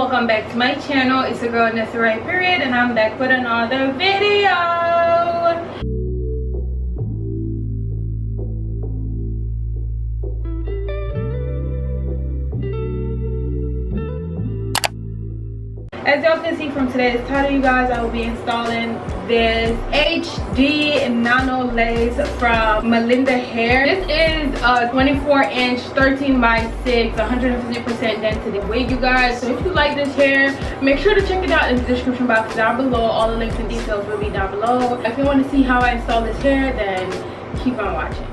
welcome back to my channel. It's your girl Nessa Period, and I'm back with another video. As y'all can see from today's title, you guys, I will be installing this HD Nano Lace from MalindaHair. This is a 24-inch 13 by 6 150% density wig, you guys. So if you like this hair, make sure to check it out in the description box down below. All the links and details will be down below. If you want to see how I install this hair, then keep on watching.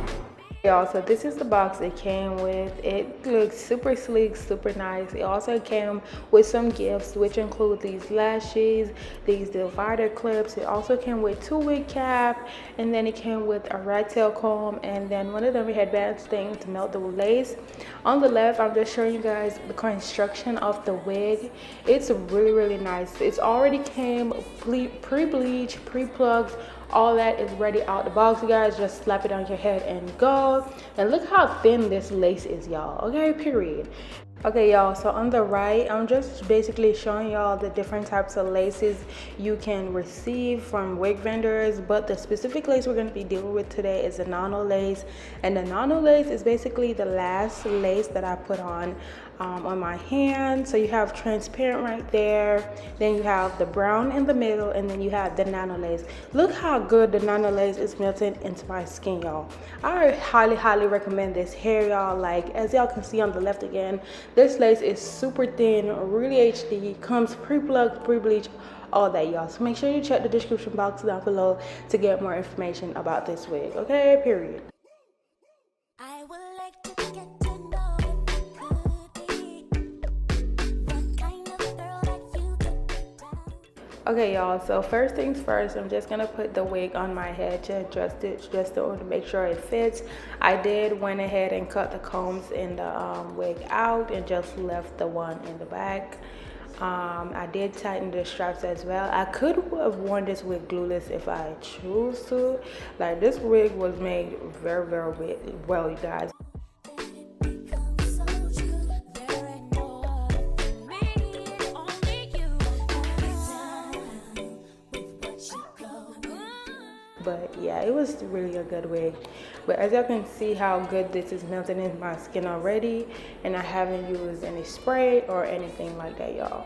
Y'all, so this is the box it came with. It looks super sleek, super nice. It also came with some gifts, which include these lashes, these divider clips. It also came with 2 wig cap, and then it came with a rat tail comb, and then one of them headbands thing to melt the lace. On the left, I'm just showing you guys the construction of the wig. It's really nice. It's already came pre-bleached, pre-plucked. All that is ready out the box, you guys. Just slap it on your head and go. And look how thin this lace is, y'all. Okay, period. Okay, y'all, so on the right, I'm just basically showing y'all the different types of laces you can receive from wig vendors, but the specific lace we're going to be dealing with today is the Nano Lace. And the Nano Lace is basically the last lace that I put on my hand. So you have transparent right there, then you have the brown in the middle, and then you have the Nano Lace. Look how good the Nano Lace is melting into my skin, y'all. I highly recommend this hair, y'all. Like, as y'all can see on the left again, this lace is super thin, really HD, comes pre-plucked, pre-bleached, all that, y'all. So make sure you check the description box down below to get more information about this wig. Okay, period. I would like to get to know if you could be the kind of girl that you could down. Okay, y'all, so first things first, I'm just gonna put the wig on my head to adjust it, just to make sure it fits. I did went ahead and cut the combs in the wig out and just left the one in the back. I did tighten the straps as well. I could have worn this wig glueless if I choose to. Like, this wig was made very well, you guys. But yeah, it was really a good wig. But as y'all can see how good this is melting in my skin already, and I haven't used any spray or anything like that, y'all.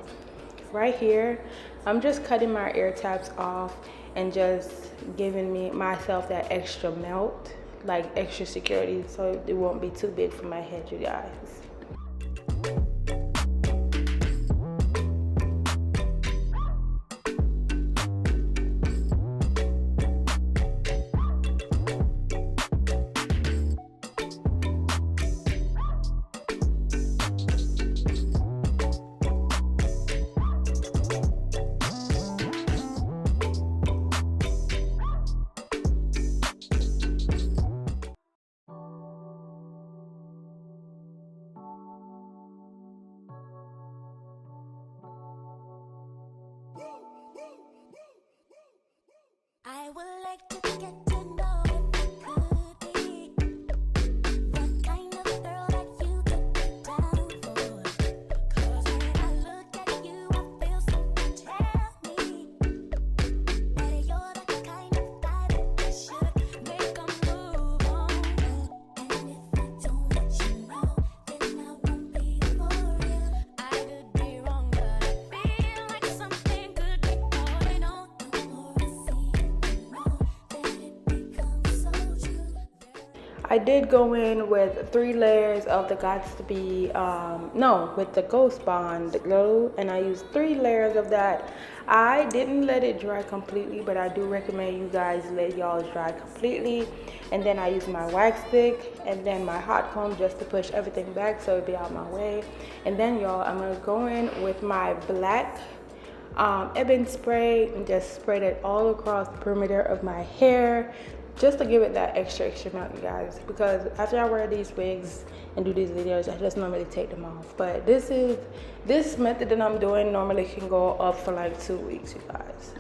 Right here, I'm just cutting my ear tabs off and just giving myself that extra melt, like extra security, so it won't be too big for my head, you guys. I would like to get to know if you could be the kind of girl that you could get down for. 'Cause when I look at you, I feel something tell me that you're the kind of guy that I should make a move on. And if I don't let you know, then I won't be for real. I could be wrong, but I feel like something could be going on. The more I see I did go in with 3 layers of the with the Ghost Bond glue, and I used 3 layers of that. I didn't let it dry completely, but I do recommend you guys let y'all dry completely. And then I used my wax stick and then my hot comb just to push everything back so it'd be out my way. And then, y'all, I'm gonna go in with my black ebony spray and just spread it all across the perimeter of my hair, just to give it that extra melt, you guys, because after I wear these wigs and do these videos, I just normally take them off. But this method that I'm doing normally can go up for like 2 weeks, you guys.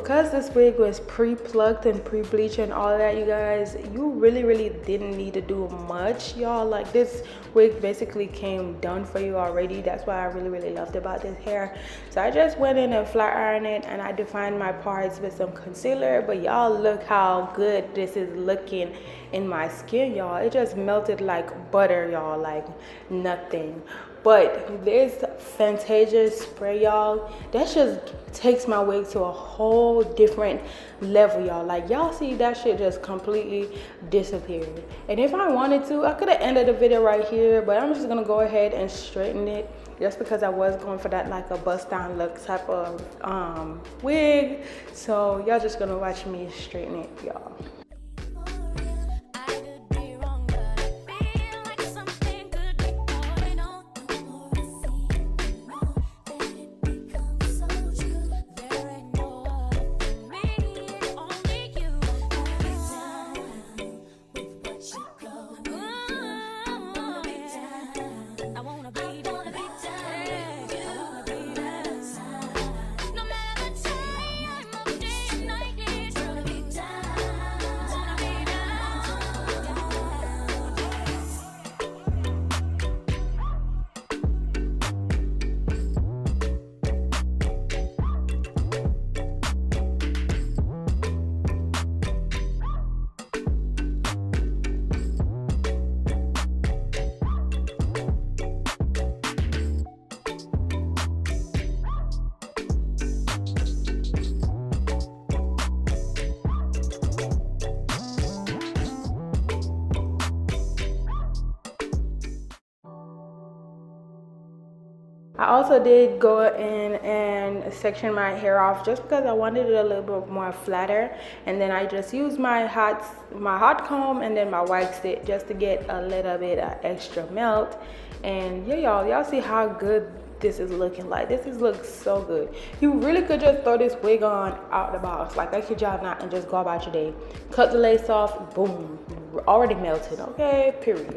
because this wig was pre-plucked and pre-bleached and all of that, you guys, you really didn't need to do much, y'all. Like, this wig basically came done for you already. That's what I really loved about this hair. So I just went in and flat ironed it, and I defined my parts with some concealer. But y'all, look how good this is looking in my skin, y'all. It just melted like butter, y'all, like nothing. But this Fantasia spray, y'all, that just takes my wig to a whole different level, y'all. Like, y'all see that shit just completely disappeared. And if I wanted to, I could have ended the video right here, but I'm just gonna go ahead and straighten it, just because I was going for that like a bust down look type of wig. So y'all just gonna watch me straighten it, y'all. I also did go in and section my hair off just because I wanted it a little bit more flatter, and then I just used my hot comb and then my waxed it just to get a little bit of extra melt. And yeah, y'all see how good this is looking. Like, this looks so good. You really could just throw this wig on out the box, like, I kid y'all not, and just go about your day. Cut the lace off, boom, already melted. Okay, period.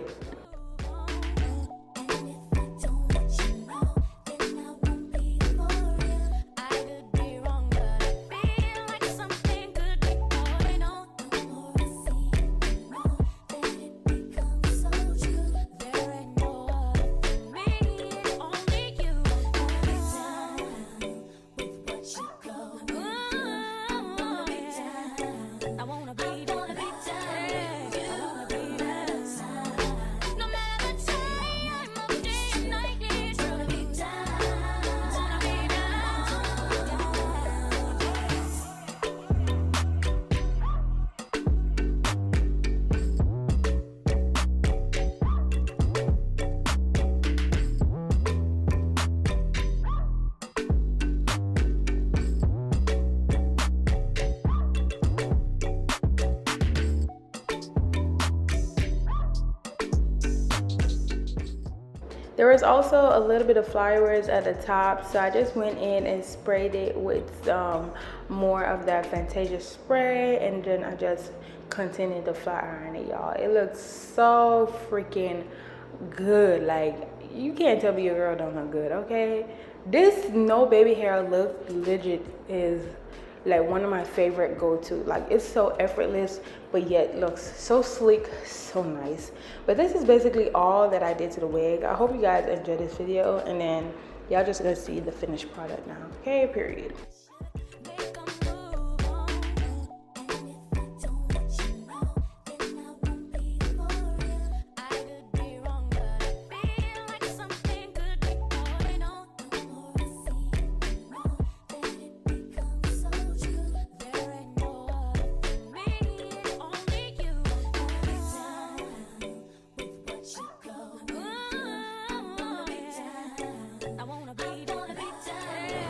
There was also a little bit of flyaways at the top, so I just went in and sprayed it with more of that Fantasia spray, and then I just continued to flat iron it, y'all. It looks so freaking good. Like, you can't tell me your girl don't look good, okay? This no baby hair look legit is like one of my favorite go-to. Like, it's so effortless, but yet looks so sleek, so nice. But this is basically all that I did to the wig. I hope you guys enjoyed this video, and then y'all just gonna see the finished product now. Okay, period.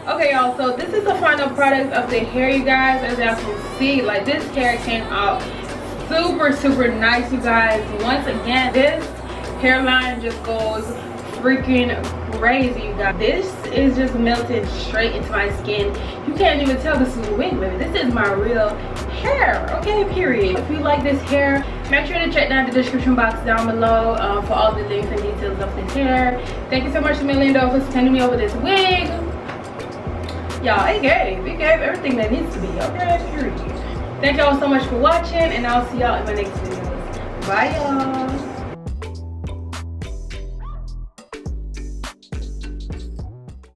Okay, y'all, so this is the final product of the hair, you guys. As y'all can see, like, this hair came out super nice, you guys. Once again, this hairline just goes freaking crazy, you guys. This is just melting straight into my skin. You can't even tell this is a wig, baby. This is my real hair, okay, period. If you like this hair, make sure to check down the description box down below for all the links and details of this hair. Thank you so much to Malinda for sending me over this wig. Y'all, it gave everything that needs to be. Okay, period. Thank y'all so much for watching, and I'll see y'all in my next videos. Bye, y'all.